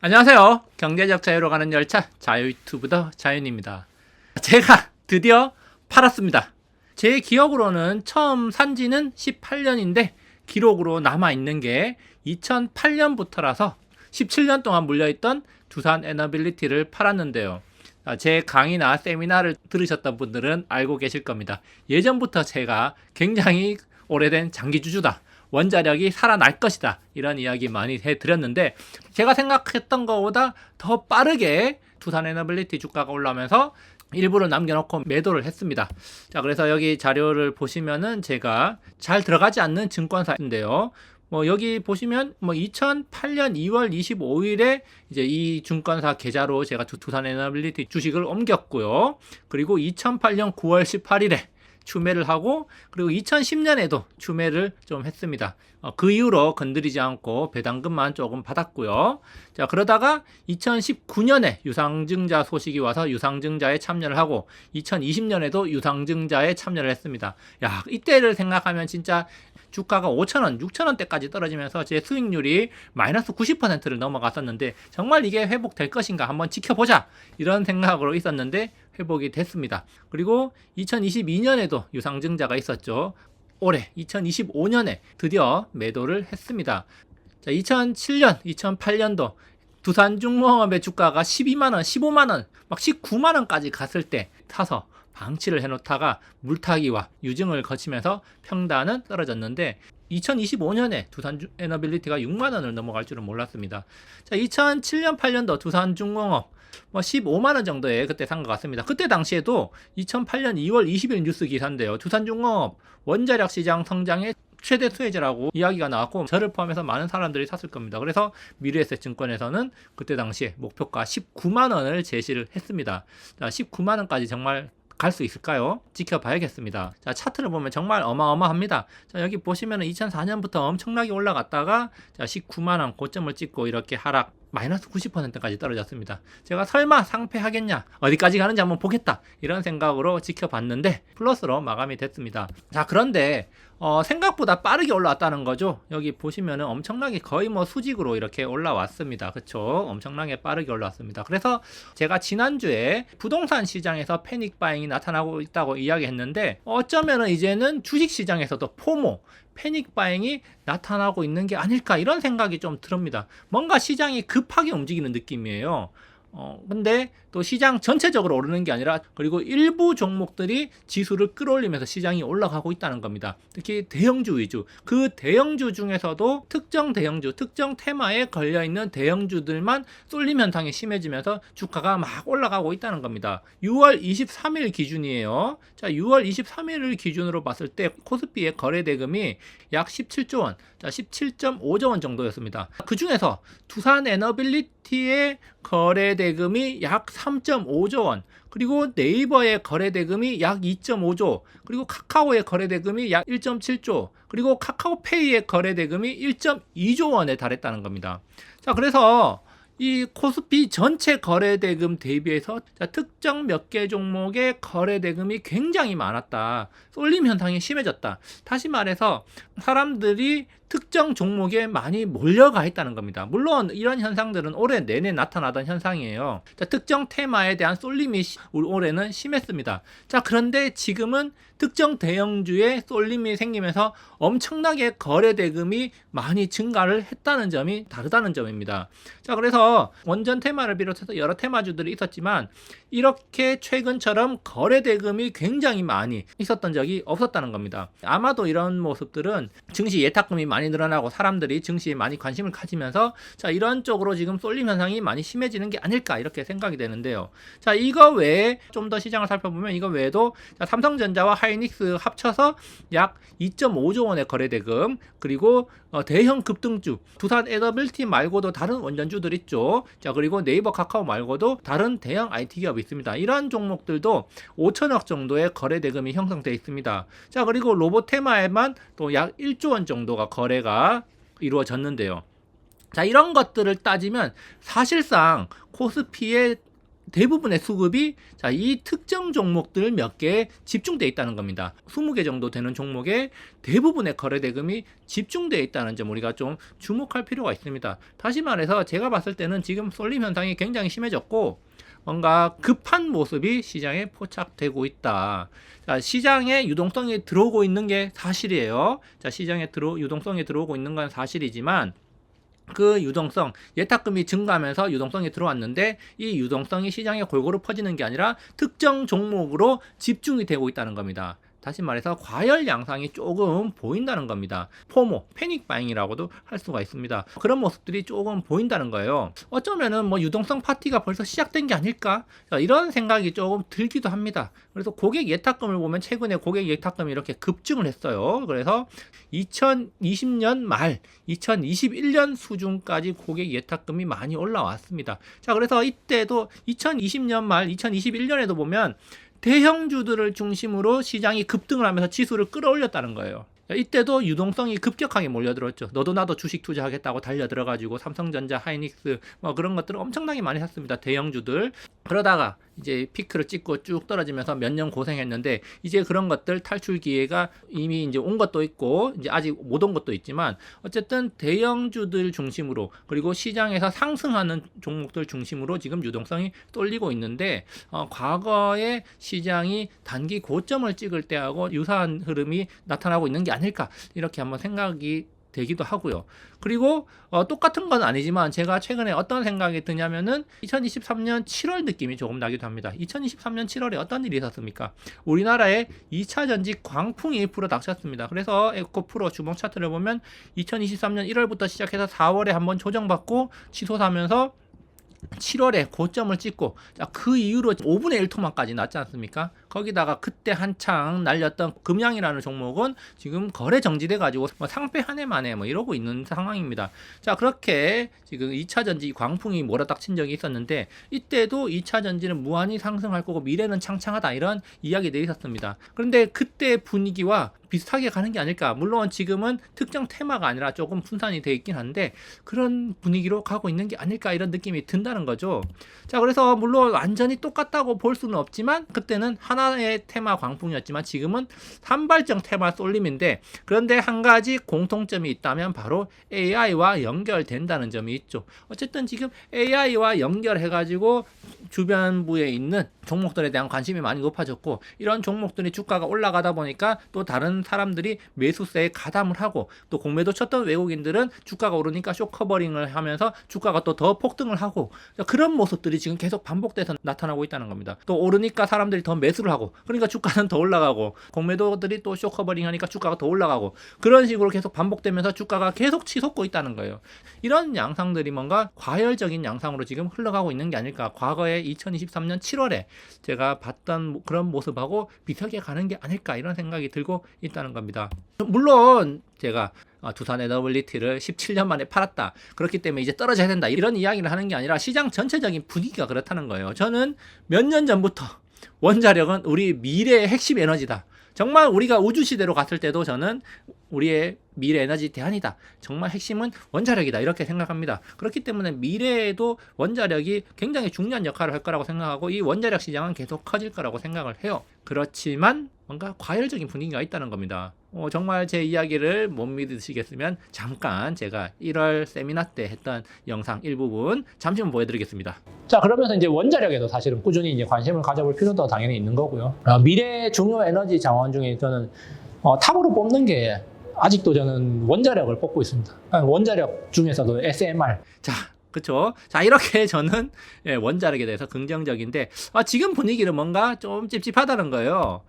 안녕하세요. 경제적 자유로 가는 열차 자유유튜브더 자윤입니다. 제가 드디어 팔았습니다. 제 기억으로는 처음 산지는 18년인데 기록으로 남아있는 게 2008년부터라서 17년 동안 물려있던 두산 에너빌리티를 팔았는데요. 제 강의나 세미나를 들으셨던 분들은 알고 계실 겁니다. 예전부터 제가 굉장히 오래된 장기주주다, 원자력이 살아날 것이다, 이런 이야기 많이 해드렸는데, 제가 생각했던 것보다 더 빠르게 두산 에너빌리티 주가가 올라오면서 일부를 남겨놓고 매도를 했습니다. 자, 그래서 여기 자료를 보시면은 제가 잘 들어가지 않는 증권사인데요. 여기 보시면 2008년 2월 25일에 이제 이 증권사 계좌로 제가 두산 에너빌리티 주식을 옮겼고요. 그리고 2008년 9월 18일에 추매를 하고, 그리고 2010년에도 추매를 좀 했습니다. 그 이후로 건드리지 않고 배당금만 조금 받았고요. 자, 그러다가 2019년에 유상증자 소식이 와서 유상증자에 참여를 하고, 2020년에도 유상증자에 참여를 했습니다. 야, 이때를 생각하면 진짜 주가가 5,000원, 6,000원대까지 떨어지면서 제 수익률이 마이너스 90%를 넘어갔었는데, 정말 이게 회복될 것인가 한번 지켜보자, 이런 생각으로 있었는데 회복이 됐습니다. 그리고 2022년에도 유상증자가 있었죠. 올해 2025년에 드디어 매도를 했습니다. 자, 2007년, 2008년도 두산중공업의 주가가 12만원, 15만원, 막 19만원까지 갔을 때 타서 방치를 해놓다가 물타기와 유증을 거치면서 평단은 떨어졌는데, 2025년에 두산 에너빌리티가 6만원을 넘어갈 줄은 몰랐습니다. 자, 2007년, 8년도 두산중공업 15만원 정도에 그때 산 것 같습니다. 그때 당시에도 2008년 2월 20일 뉴스 기사인데요. 두산중공업 원자력 시장 성장의 최대 수혜자라고 이야기가 나왔고, 저를 포함해서 많은 사람들이 샀을 겁니다. 그래서 미래에셋증권에서는 그때 당시에 목표가 19만원을 제시를 했습니다. 자, 19만원까지 정말 갈 수 있을까요? 지켜봐야겠습니다. 자, 차트를 보면 정말 어마어마합니다. 자, 여기 보시면 2004년부터 엄청나게 올라갔다가, 자, 19만원 고점을 찍고 이렇게 하락, 마이너스 90%까지 떨어졌습니다. 제가 설마 상패하겠냐, 어디까지 가는지 한번 보겠다, 이런 생각으로 지켜봤는데 플러스로 마감이 됐습니다. 자, 그런데 생각보다 빠르게 올라왔다는 거죠. 여기 보시면은 엄청나게 거의 수직으로 이렇게 올라왔습니다. 그쵸? 엄청나게 빠르게 올라왔습니다. 그래서 제가 지난주에 부동산 시장에서 패닉 바잉이 나타나고 있다고 이야기했는데, 어쩌면은 이제는 주식 시장에서도 포모, 패닉 바잉이 나타나고 있는 게 아닐까, 이런 생각이 좀 듭니다. 뭔가 시장이 급하게 움직이는 느낌이에요. 근데 또 시장 전체적으로 오르는 게 아니라, 그리고 일부 종목들이 지수를 끌어올리면서 시장이 올라가고 있다는 겁니다. 특히 대형주 위주, 그 대형주 중에서도 특정 대형주, 특정 테마에 걸려있는 대형주들만 쏠림 현상이 심해지면서 주가가 막 올라가고 있다는 겁니다. 6월 23일 기준이에요. 자, 6월 23일을 기준으로 봤을 때 코스피의 거래 대금이 약 17조 원, 자, 17.5조 원 정도였습니다. 그 중에서 두산 에너빌리티의 거래 대금이 약 3.5조 원, 그리고 네이버의 거래 대금이 약 2.5조, 그리고 카카오의 거래 대금이 약 1.7조, 그리고 카카오페이의 거래 대금이 1.2조 원에 달했다는 겁니다. 자, 그래서 이 코스피 전체 거래 대금 대비해서, 자, 특정 몇 개 종목의 거래 대금이 굉장히 많았다, 쏠림 현상이 심해졌다, 다시 말해서 사람들이 특정 종목에 많이 몰려가 있다는 겁니다. 물론 이런 현상들은 올해 내내 나타나던 현상이에요. 자, 특정 테마에 대한 쏠림이 올해는 심했습니다. 자, 그런데 지금은 특정 대형주에 쏠림이 생기면서 엄청나게 거래 대금이 많이 증가를 했다는 점이 다르다는 점입니다. 자, 그래서 원전 테마를 비롯해서 여러 테마주들이 있었지만, 이렇게 최근처럼 거래 대금이 굉장히 많이 있었던 적이 없었다는 겁니다. 아마도 이런 모습들은 증시 예탁금이 많이 늘어나고 사람들이 증시에 많이 관심을 가지면서, 자, 이런 쪽으로 지금 쏠림 현상이 많이 심해지는 게 아닐까, 이렇게 생각이 되는데요. 자, 이거 외에 좀 더 시장을 살펴보면, 이거 외에도 자, 삼성전자와 하이닉스 합쳐서 약 2.5조 원의 거래 대금, 그리고 대형 급등주 두산 에너빌리티 말고도 다른 원전주들 있죠. 자, 그리고 네이버 카카오 말고도 다른 대형 IT 기업이 있습니다. 이러한 종목들도 5천억 정도의 거래 대금이 형성되어 있습니다. 자, 그리고 로봇 테마에만 또 약 1조 원 정도가 거래가 이루어졌는데요. 자, 이런 것들을 따지면 사실상 코스피의 대부분의 수급이 이 특정 종목들 몇 개에 집중되어 있다는 겁니다. 20개 정도 되는 종목에 대부분의 거래 대금이 집중되어 있다는 점 우리가 좀 주목할 필요가 있습니다. 다시 말해서 제가 봤을 때는 지금 쏠림 현상이 굉장히 심해졌고 뭔가 급한 모습이 시장에 포착되고 있다. 시장에 유동성이 들어오고 있는 게 사실이에요. 시장에 유동성이 들어오고 있는 건 사실이지만 그 유동성, 예탁금이 증가하면서 유동성이 들어왔는데 이 유동성이 시장에 골고루 퍼지는 게 아니라 특정 종목으로 집중이 되고 있다는 겁니다. 다시 말해서 과열 양상이 조금 보인다는 겁니다. 포모, 패닉 바잉이라고도 할 수가 있습니다. 그런 모습들이 조금 보인다는 거예요. 어쩌면은 유동성 파티가 벌써 시작된 게 아닐까? 이런 생각이 조금 들기도 합니다. 그래서 고객 예탁금을 보면 최근에 고객 예탁금이 이렇게 급증을 했어요. 그래서 2020년 말, 2021년 수준까지 고객 예탁금이 많이 올라왔습니다. 그래서 이때도 2020년 말, 2021년에도 보면 대형주들을 중심으로 시장이 급등을 하면서 지수를 끌어올렸다는 거예요. 이때도 유동성이 급격하게 몰려들었죠. 너도 나도 주식 투자하겠다고 달려들어가지고 삼성전자, 하이닉스 그런 것들을 엄청나게 많이 샀습니다. 대형주들. 그러다가 이제 피크를 찍고 쭉 떨어지면서 몇 년 고생했는데 이제 그런 것들 탈출 기회가 이미 이제 온 것도 있고 이제 아직 못 온 것도 있지만 어쨌든 대형주들 중심으로 그리고 시장에서 상승하는 종목들 중심으로 지금 유동성이 쏠리고 있는데 과거에 시장이 단기 고점을 찍을 때하고 유사한 흐름이 나타나고 있는 게 아닐까 이렇게 한번 생각이 되기도 하고요. 그리고 똑같은 건 아니지만 제가 최근에 어떤 생각이 드냐면은 2023년 7월 느낌이 조금 나기도 합니다. 2023년 7월에 어떤 일이 있었습니까? 우리나라에 2차 전지 광풍이 불어닥쳤습니다. 그래서 에코프로 주봉 차트를 보면 2023년 1월부터 시작해서 4월에 한번 조정받고 치솟하면서 7월에 고점을 찍고 그 이후로 5분의 1 토막까지 났지 않습니까? 거기다가 그때 한창 날렸던 금양이라는 종목은 지금 거래 정지돼 가지고 상패 한 해 만에 이러고 있는 상황입니다. 그렇게 지금 2차 전지 광풍이 몰아닥친 적이 있었는데 이때도 2차 전지는 무한히 상승할 거고 미래는 창창하다 이런 이야기들이 있었습니다. 그런데 그때 분위기와 비슷하게 가는 게 아닐까. 물론 지금은 특정 테마가 아니라 조금 분산이 되어 있긴 한데 그런 분위기로 가고 있는 게 아닐까 이런 느낌이 든다는 거죠. 그래서 물론 완전히 똑같다고 볼 수는 없지만 그때는 하나의 테마 광풍이었지만 지금은 산발적 테마 쏠림인데 그런데 한 가지 공통점이 있다면 바로 AI와 연결된다는 점이 있죠. 어쨌든 지금 AI와 연결해가지고 주변부에 있는 종목들에 대한 관심이 많이 높아졌고 이런 종목들이 주가가 올라가다 보니까 또 다른 사람들이 매수세에 가담을 하고 또 공매도 쳤던 외국인들은 주가가 오르니까 쇼커버링을 하면서 주가가 또 더 폭등을 하고 그런 모습들이 지금 계속 반복돼서 나타나고 있다는 겁니다. 또 오르니까 사람들이 더 매수를 하고 그러니까 주가는 더 올라가고 공매도들이 또 쇼커버링 하니까 주가가 더 올라가고 그런 식으로 계속 반복되면서 주가가 계속 치솟고 있다는 거예요. 이런 양상들이 뭔가 과열적인 양상으로 지금 흘러가고 있는 게 아닐까. 과거에 2023년 7월에 제가 봤던 그런 모습하고 비슷하게 가는 게 아닐까 이런 생각이 들고 있다는 겁니다. 물론 제가 두산 에너빌리티를 17년 만에 팔았다. 그렇기 때문에 이제 떨어져야 된다. 이런 이야기를 하는 게 아니라 시장 전체적인 분위기가 그렇다는 거예요. 저는 몇 년 전부터 원자력은 우리 미래의 핵심 에너지다. 정말 우리가 우주시대로 갔을 때도 저는 우리의 미래 에너지 대안이다. 정말 핵심은 원자력이다. 이렇게 생각합니다. 그렇기 때문에 미래에도 원자력이 굉장히 중요한 역할을 할 거라고 생각하고 이 원자력 시장은 계속 커질 거라고 생각을 해요. 그렇지만 뭔가 과열적인 분위기가 있다는 겁니다. 정말 제 이야기를 못 믿으시겠으면 잠깐 제가 1월 세미나 때 했던 영상 일부분 잠시만 보여드리겠습니다. 그러면서 이제 원자력에도 사실은 꾸준히 이제 관심을 가져볼 필요도 당연히 있는 거고요. 미래 중요 에너지 자원 중에 저는 탑으로 뽑는 게 아직도 저는 원자력을 뽑고 있습니다. 원자력 중에서도 SMR. 그쵸. 이렇게 저는 원자력에 대해서 긍정적인데 지금 분위기는 뭔가 좀 찝찝하다는 거예요.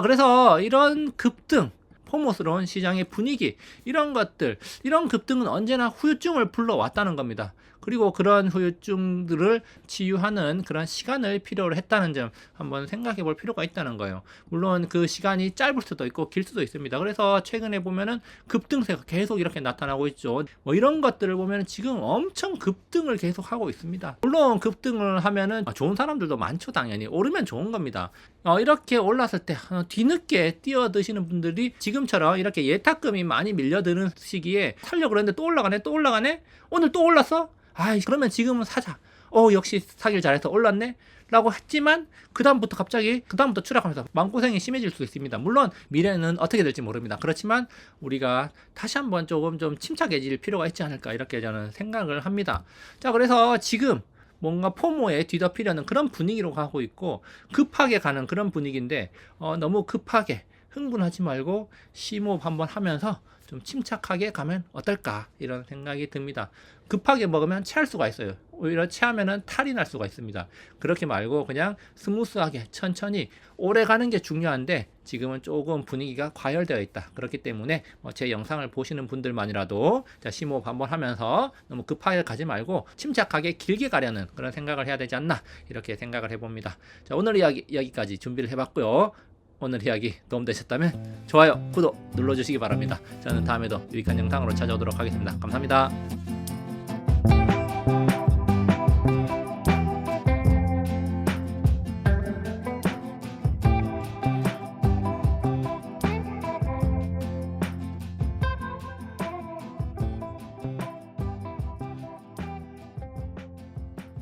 그래서 이런 급등, 포모스러운 시장의 분위기 이런 것들, 이런 급등은 언제나 후유증을 불러왔다는 겁니다. 그리고 그런 후유증들을 치유하는 그런 시간을 필요로 했다는 점 한번 생각해 볼 필요가 있다는 거예요. 물론 그 시간이 짧을 수도 있고 길 수도 있습니다. 그래서 최근에 보면은 급등세가 계속 이렇게 나타나고 있죠. 이런 것들을 보면 지금 엄청 급등을 계속 하고 있습니다. 물론 급등을 하면은 좋은 사람들도 많죠. 당연히 오르면 좋은 겁니다. 이렇게 올랐을 때 뒤늦게 뛰어드시는 분들이 지금처럼 이렇게 예탁금이 많이 밀려드는 시기에 살려고 그랬는데 또 올라가네 오늘 또 올랐어? 그러면 지금은 사자. 역시 사길 잘해서 올랐네 라고 했지만 그다음부터 추락하면서 마음고생이 심해질 수 있습니다. 물론 미래는 어떻게 될지 모릅니다. 그렇지만 우리가 다시 한번 조금 좀 침착해질 필요가 있지 않을까, 이렇게 저는 생각을 합니다. 자, 그래서 지금 뭔가 포모에 뒤덮이려는 그런 분위기로 가고 있고, 급하게 가는 그런 분위기인데 너무 급하게 흥분하지 말고 심호흡 한번 하면서 좀 침착하게 가면 어떨까, 이런 생각이 듭니다. 급하게 먹으면 체할 수가 있어요. 오히려 체하면은 탈이 날 수가 있습니다. 그렇게 말고 그냥 스무스하게 천천히 오래 가는 게 중요한데, 지금은 조금 분위기가 과열되어 있다. 그렇기 때문에 제 영상을 보시는 분들만이라도 자, 심호흡 한번 하면서 너무 급하게 가지 말고 침착하게 길게 가려는 그런 생각을 해야 되지 않나, 이렇게 생각을 해봅니다. 자, 오늘 이야기 여기까지 준비를 해봤고요. 오늘 이야기 도움되셨다면 좋아요, 구독 눌러주시기 바랍니다. 저는 다음에도 유익한 영상으로 찾아오도록 하겠습니다. 감사합니다.